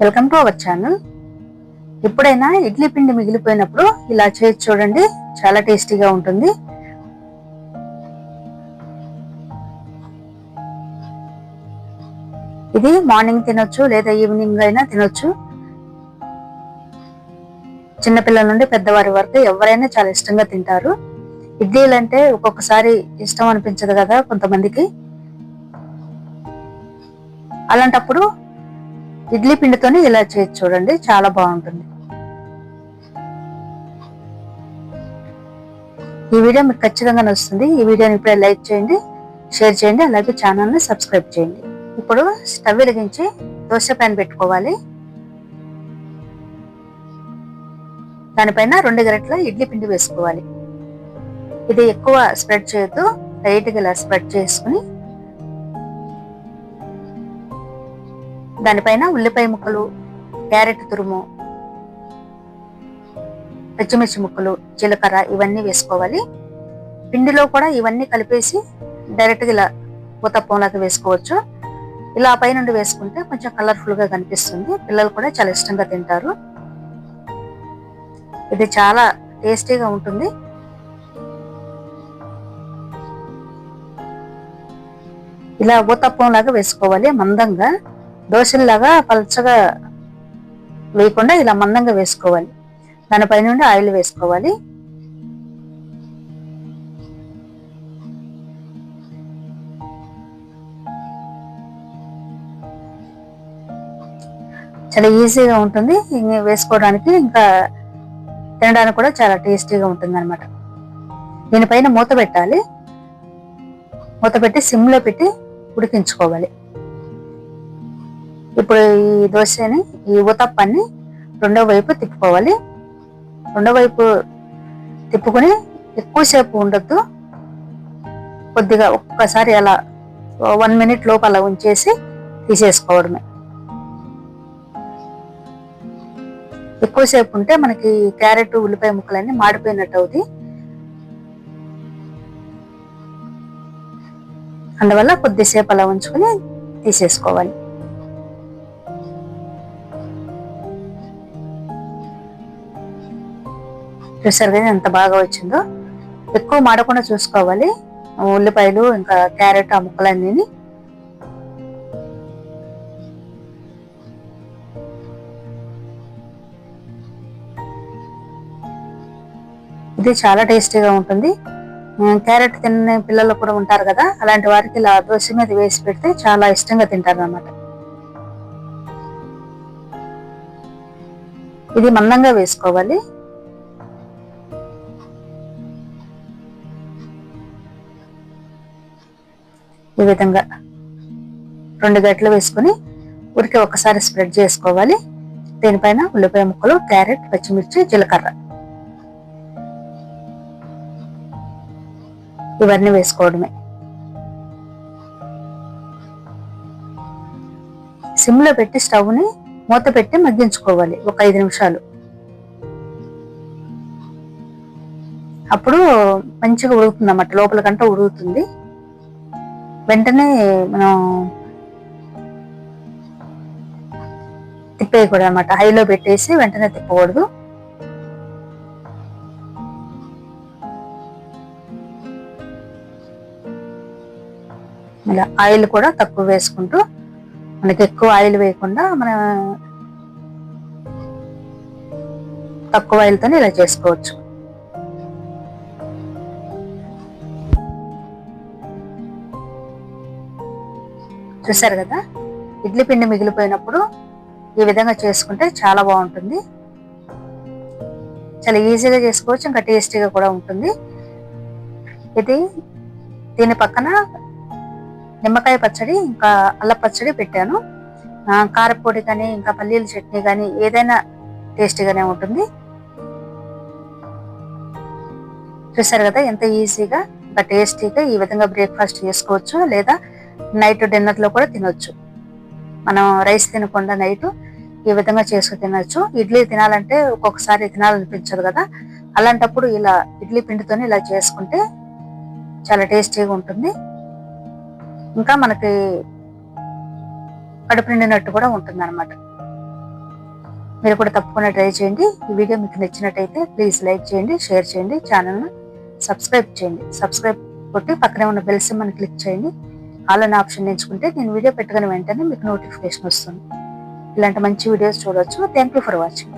Welcome to our channel. ఎప్పుడైనా ఇడ్లీ పిండి మిగిలిపోయినప్పుడు ఇలా చేసి చూడండి, చాలా టేస్టీగా ఉంటుంది. ఇది మార్నింగ్ తినొచ్చు లేదా ఈవినింగ్ అయినా తినొచ్చు. చిన్నపిల్లల నుండి పెద్దవారి వరకు ఎవరైనా చాలా ఇష్టంగా తింటారు. ఇడ్లీలు అంటే ఒక్కొక్కసారి ఇష్టం అనిపించదు కదా కొంతమందికి. అలాంటప్పుడు ఇడ్లీ పిండితోనే ఇలా చేసి చూడండి, చాలా బాగుంటుంది. ఈ వీడియో మీకు ఖచ్చితంగా నచ్చుతుంది. ఈ వీడియోని ఇప్పుడే లైక్ చేయండి, షేర్ చేయండి, అలాగే ఛానల్ని సబ్స్క్రైబ్ చేయండి. ఇప్పుడు స్టవ్ వెలిగించి దోశ ప్యాన్ పెట్టుకోవాలి. దానిపైన 2 గరిటెల ఇడ్లీ పిండి వేసుకోవాలి. ఇది ఎక్కువ స్ప్రెడ్ చేయొద్దు, లైట్గా ఇలా స్ప్రెడ్ చేసుకుని దానిపైన ఉల్లిపాయ ముక్కలు, క్యారెట్ తురుము, పచ్చిమిర్చి ముక్కలు, జీలకర్ర ఇవన్నీ వేసుకోవాలి. పిండిలో కూడా ఇవన్నీ కలిపేసి డైరెక్ట్గా ఇలా ఊతప్పంలాగా వేసుకోవచ్చు. ఇలా పైనుండి వేసుకుంటే కొంచెం కలర్ఫుల్ గా కనిపిస్తుంది. పిల్లలు కూడా చాలా ఇష్టంగా తింటారు. ఇది చాలా టేస్టీగా ఉంటుంది. ఇలా ఊతప్పంలాగా వేసుకోవాలి మందంగా. దోశల్లాగా పలచగా వేయకుండా ఇలా మందంగా వేసుకోవాలి. దానిపై నుండి ఆయిల్ వేసుకోవాలి. చాలా ఈజీగా ఉంటుంది వేసుకోవడానికి, ఇంకా తినడానికి కూడా చాలా టేస్టీగా ఉంటుంది అన్నమాట. దీనిపైన మూత పెట్టాలి. మూత పెట్టి సిమ్లో పెట్టి ఉడికించుకోవాలి. ఇప్పుడు ఈ దోశని, ఈ ఊతప్పాన్ని రెండో వైపు తిప్పుకోవాలి. రెండో వైపు తిప్పుకొని ఎక్కువసేపు ఉండొద్దు, కొద్దిగా ఒక్కసారి అలా 1 మినిట్ లోపు అలా ఉంచేసి తీసేసుకోవడమే. ఎక్కువసేపు ఉంటే మనకి క్యారెట్, ఉల్లిపాయ ముక్కలన్నీ మాడిపోయినట్టు అవుతాయి. అందువల్ల కొద్దిసేపు అలా ఉంచుకొని తీసేసుకోవాలి. చూసారు కదా ఎంత బాగా వచ్చిందో. ఎక్కువ మాడకుండా చూసుకోవాలి ఉల్లిపాయలు ఇంకా క్యారెట్ ఆ ముక్కలన్నీ. ఇది చాలా టేస్టీగా ఉంటుంది. క్యారెట్ తినే పిల్లలు కూడా ఉంటారు కదా, అలాంటి వారికి ఇలా దోశ మీద వేసి పెడితే చాలా ఇష్టంగా తింటారు అన్నమాట. ఇది మందంగా వేసుకోవాలి. ఈ విధంగా 2 గరిటెలు వేసుకుని ఉరికి ఒకసారి స్ప్రెడ్ చేసుకోవాలి. దీనిపైన ఉల్లిపాయ ముక్కలు, క్యారెట్, పచ్చిమిర్చి, జీలకర్ర ఇవన్నీ వేసుకోవడమే. సిమ్లో పెట్టి స్టవ్ని మూత పెట్టి మగ్గించుకోవాలి ఒక 5 నిమిషాలు. అప్పుడు మంచిగా ఉడుకుతుంది అన్నమాట, లోపల కంటే ఉడుకుతుంది. వెంటనే మనం తిప్పేయకూడదు అన్నమాట, హైలో పెట్టేసి వెంటనే తిప్పకూడదు. ఇలా ఆయిల్ కూడా తక్కువ వేసుకుంటూ, మనకి ఎక్కువ ఆయిల్ వేయకుండా మనం తక్కువ ఆయిల్తోనే ఇలా చేసుకోవచ్చు. చూసారు కదా, ఇడ్లీ పిండి మిగిలిపోయినప్పుడు ఈ విధంగా చేసుకుంటే చాలా బాగుంటుంది. చాలా ఈజీగా చేసుకోవచ్చు, ఇంకా టేస్టీగా కూడా ఉంటుంది. దీని పక్కన నిమ్మకాయ పచ్చడి ఇంకా అల్ల పచ్చడి పెట్టాను. కారపొడి కానీ ఇంకా పల్లీల చట్నీ కానీ ఏదైనా టేస్టీగానే ఉంటుంది. చూసారు కదా ఎంత ఈజీగా ఇంకా టేస్టీగా ఈ విధంగా బ్రేక్ఫాస్ట్ చేసుకోవచ్చు, లేదా నైట్ డిన్నర్ లో కూడా తినొచ్చు. మనం రైస్ తినకుండా నైట్ ఈ విధంగా చేసుకు తినొచ్చు. ఇడ్లీ తినాలంటే ఒక్కొక్కసారి తినాలనిపించదు కదా, అలాంటప్పుడు ఇలా ఇడ్లీ పిండితోనే ఇలా చేసుకుంటే చాలా టేస్టీగా ఉంటుంది. ఇంకా మనకి కడుపు నిండినట్టు కూడా ఉంటుంది అన్నమాట. మీరు కూడా తప్పకుండా ట్రై చేయండి. ఈ వీడియో మీకు నచ్చినట్టయితే ప్లీజ్ లైక్ చేయండి, షేర్ చేయండి, ఛానల్ను సబ్స్క్రైబ్ చేయండి. సబ్స్క్రైబ్ కొట్టి పక్కనే ఉన్న బెల్ సింబల్ని క్లిక్ చేయండి. ఆల్ అనే ఆప్షన్ ఎంచుకుంటే నేను వీడియో పెట్టగానే వెంటనే మీకు నోటిఫికేషన్ వస్తుంది. ఇలాంటి మంచి వీడియోస్ చూడవచ్చు. Thank you for watching.